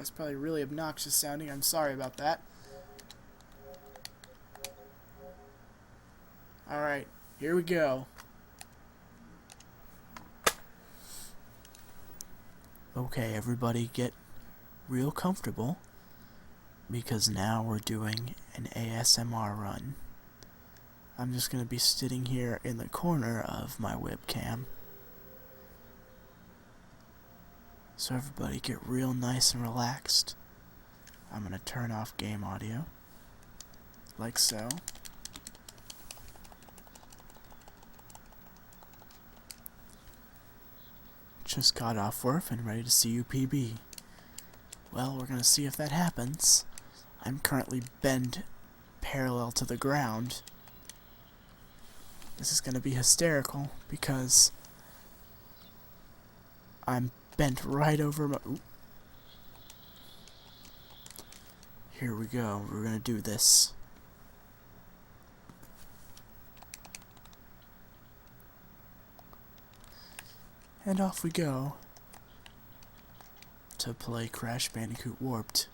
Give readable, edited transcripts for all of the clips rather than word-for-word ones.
That's probably really obnoxious sounding. I'm sorry about that. Alright, here we go. Okay, everybody get real comfortable, because now we're doing an ASMR run. I'm just going to be sitting here in the corner of my webcam. So everybody get real nice and relaxed. I'm going to turn off game audio, like so. Just got off work and ready to see UPB. Well, we're going to see if that happens. I'm currently bent parallel to the ground. This is going to be hysterical because I'm bent right over my... Ooh. Here we go. We're going to do this. And off we go to play Crash Bandicoot Warped.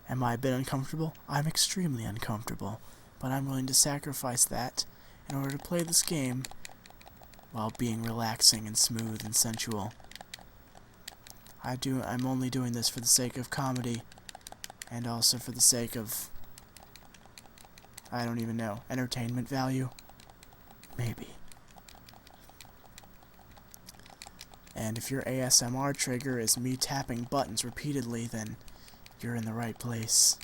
Am I a bit uncomfortable? I'm extremely uncomfortable, but I'm willing to sacrifice that in order to play this game while being relaxing and smooth and sensual. I'm only doing this for the sake of comedy, and also for the sake of, I don't even know, entertainment value? Maybe. And if your ASMR trigger is me tapping buttons repeatedly, then you're in the right place.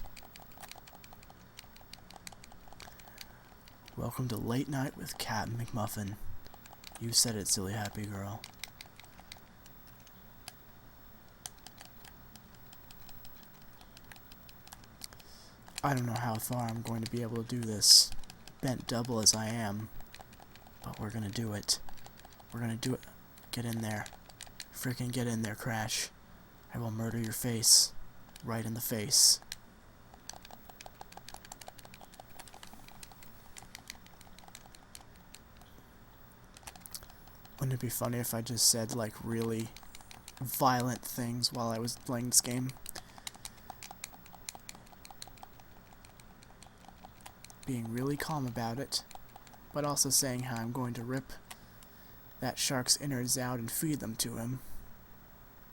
Welcome to Late Night with Captain McMuffin. You said it, silly happy girl. I don't know how far I'm going to be able to do this, bent double as I am, but we're gonna do it. We're gonna do it. Get in there. Frickin' get in there, Crash. I will murder your face. Right in the face. Wouldn't it be funny if I just said, like, really violent things while I was playing this game? Being really calm about it, but also saying how I'm going to rip that shark's innards out and feed them to him,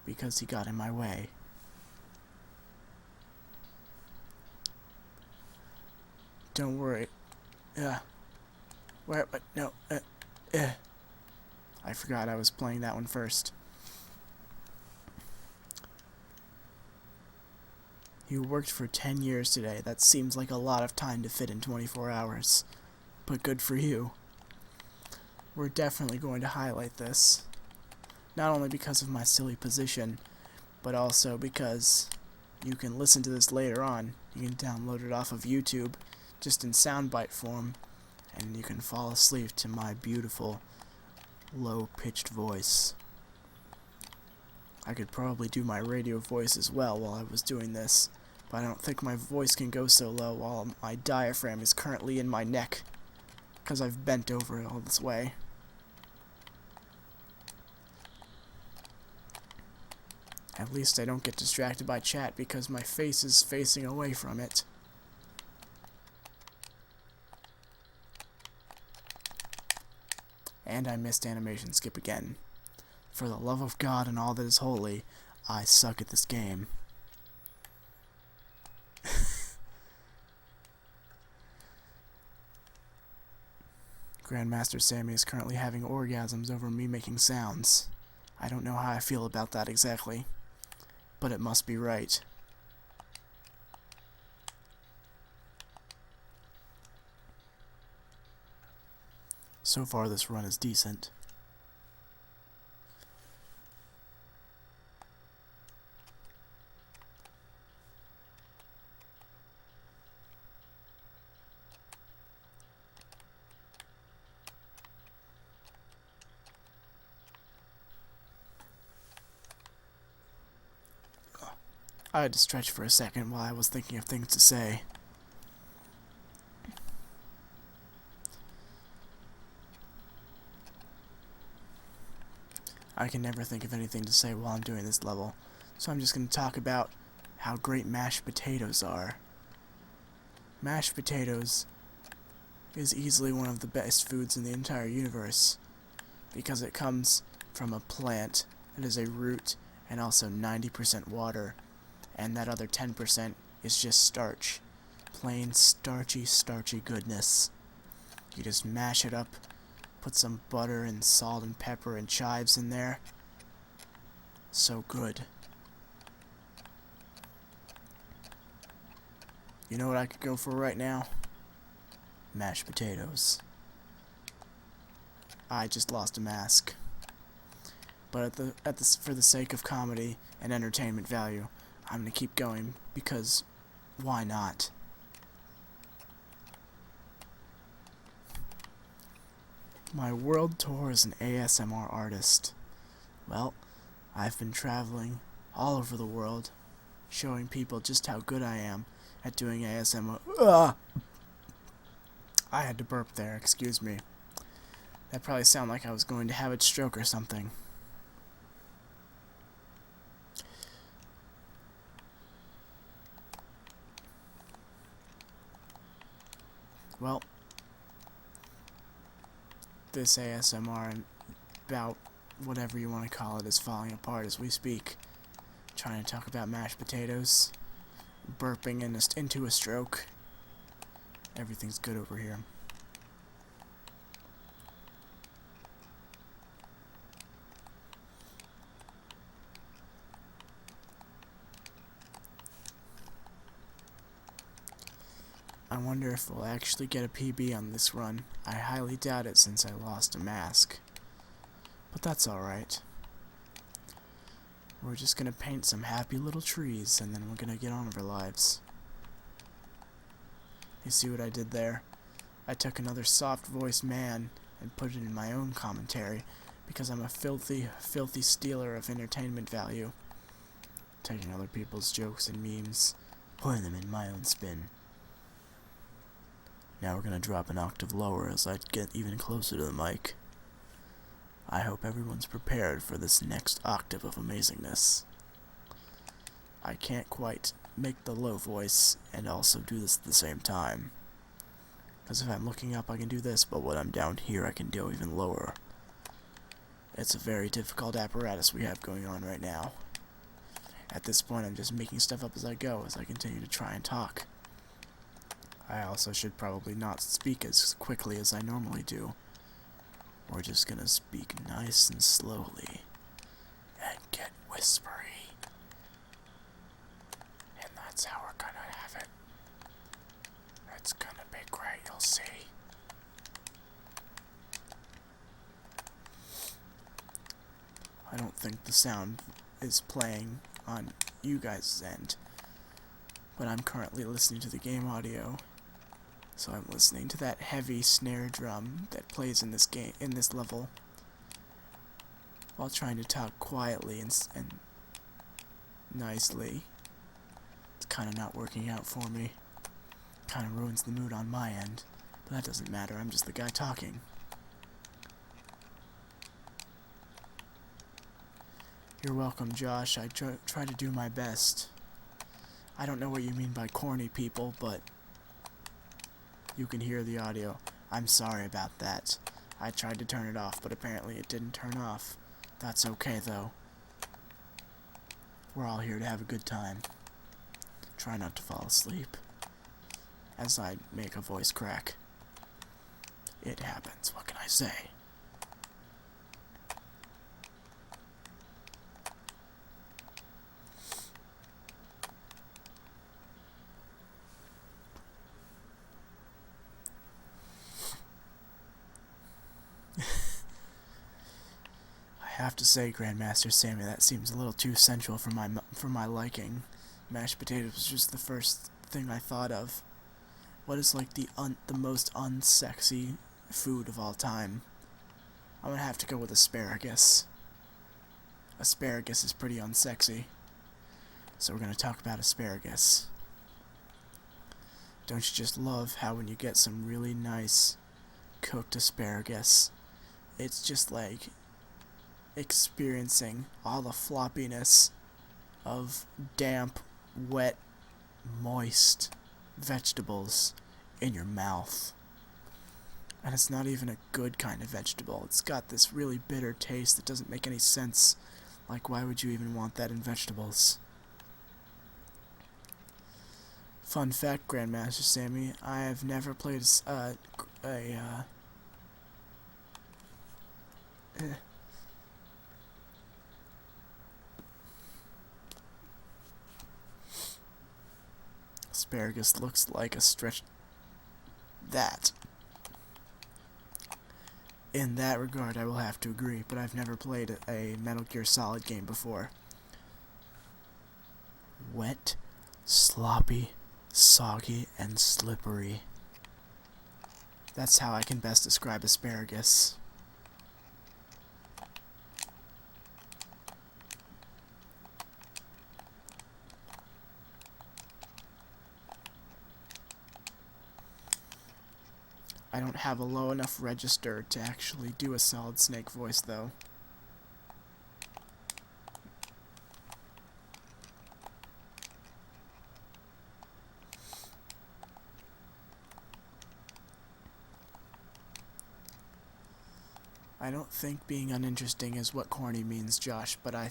because he got in my way. Don't worry. Where? But no. I forgot I was playing that one first. You worked for 10 years today. That seems like a lot of time to fit in 24 hours. But good for you. We're definitely going to highlight this. Not only because of my silly position, but also because you can listen to this later on. You can download it off of YouTube, just in soundbite form, and you can fall asleep to my beautiful, low-pitched voice. I could probably do my radio voice as well while I was doing this, but I don't think my voice can go so low while my diaphragm is currently in my neck, because I've bent over it all this way. At least I don't get distracted by chat because my face is facing away from it. And I missed animation skip again. For the love of God and all that is holy, I suck at this game. Grandmaster Sammy is currently having orgasms over me making sounds. I don't know how I feel about that exactly, but it must be right. So far this run is decent. I had to stretch for a second while I was thinking of things to say. I can never think of anything to say while I'm doing this level. So I'm just going to talk about how great mashed potatoes are. Mashed potatoes is easily one of the best foods in the entire universe because it comes from a plant that is a root and also 90% water, and that other 10% is just starch. Plain starchy goodness. You just mash it up, put some butter and salt and pepper and chives in there. So good. You know what I could go for right now? Mashed potatoes. I just lost a mask. But for the sake of comedy and entertainment value, I'm gonna keep going because why not? My world tour as an ASMR artist. Well, I've been traveling all over the world, showing people just how good I am at doing ASMR. I had to burp there, excuse me. That probably sounded like I was going to have a stroke or something. Well, this ASMR and about whatever you want to call it is falling apart as we speak. Trying to talk about mashed potatoes, burping into a stroke. Everything's good over here. I wonder if we'll actually get a PB on this run. I highly doubt it since I lost a mask. But that's alright. We're just gonna paint some happy little trees and then we're gonna get on with our lives. You see what I did there? I took another soft-voiced man and put it in my own commentary because I'm a filthy stealer of entertainment value. Taking other people's jokes and memes, putting them in my own spin. Now we're gonna drop an octave lower as I get even closer to the mic. I hope everyone's prepared for this next octave of amazingness. I can't quite make the low voice and also do this at the same time. Because if I'm looking up I can do this, but when I'm down here I can go even lower. It's a very difficult apparatus we have going on right now. At this point I'm just making stuff up as I go as I continue to try and talk. I also should probably not speak as quickly as I normally do. We're just gonna speak nice and slowly and get whispery. And that's how we're gonna have it. It's gonna be great, you'll see. I don't think the sound is playing on you guys' end, but I'm currently listening to the game audio. So I'm listening to that heavy snare drum that plays in this level, while trying to talk quietly and nicely. It's kind of not working out for me. Kind of ruins the mood on my end, but that doesn't matter. I'm just the guy talking. You're welcome, Josh. I try to do my best. I don't know what you mean by corny people, but you can hear the audio. I'm sorry about that. I tried to turn it off, but apparently it didn't turn off. That's okay, though. We're all here to have a good time. Try not to fall asleep. As I make a voice crack. It happens. What can I say? I have to say, Grandmaster Sammy, that seems a little too sensual for my liking. Mashed potatoes was just the first thing I thought of. What is like the most unsexy food of all time? I'm gonna have to go with asparagus. Asparagus is pretty unsexy. So we're gonna talk about asparagus. Don't you just love how when you get some really nice cooked asparagus, it's just like experiencing all the floppiness of damp, wet, moist vegetables in your mouth. And it's not even a good kind of vegetable. It's got this really bitter taste that doesn't make any sense. Like, why would you even want that in vegetables? Fun fact, Grandmaster Sammy, I have never played asparagus looks like a stretched... That. In that regard, I will have to agree, but I've never played a Metal Gear Solid game before. Wet, sloppy, soggy, and slippery. That's how I can best describe asparagus. I don't have a low enough register to actually do a Solid Snake voice, though. I don't think being uninteresting is what corny means, Josh, but I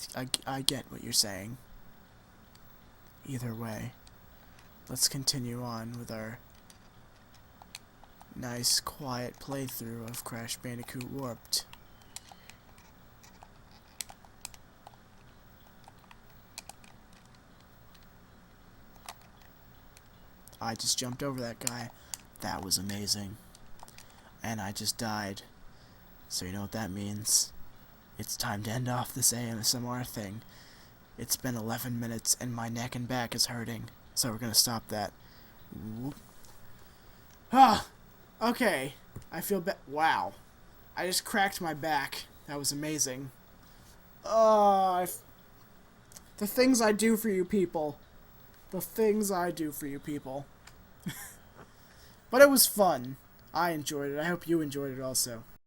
get what you're saying. Either way, let's continue on with our nice, quiet playthrough of Crash Bandicoot Warped. I just jumped over that guy. That was amazing. And I just died. So you know what that means. It's time to end off this ASMR thing. It's been 11 minutes and my neck and back is hurting. So we're gonna stop that. Whoop. Ah! Okay, I feel wow. I just cracked my back. That was amazing. The things I do for you people. The things I do for you people. But it was fun. I enjoyed it. I hope you enjoyed it also.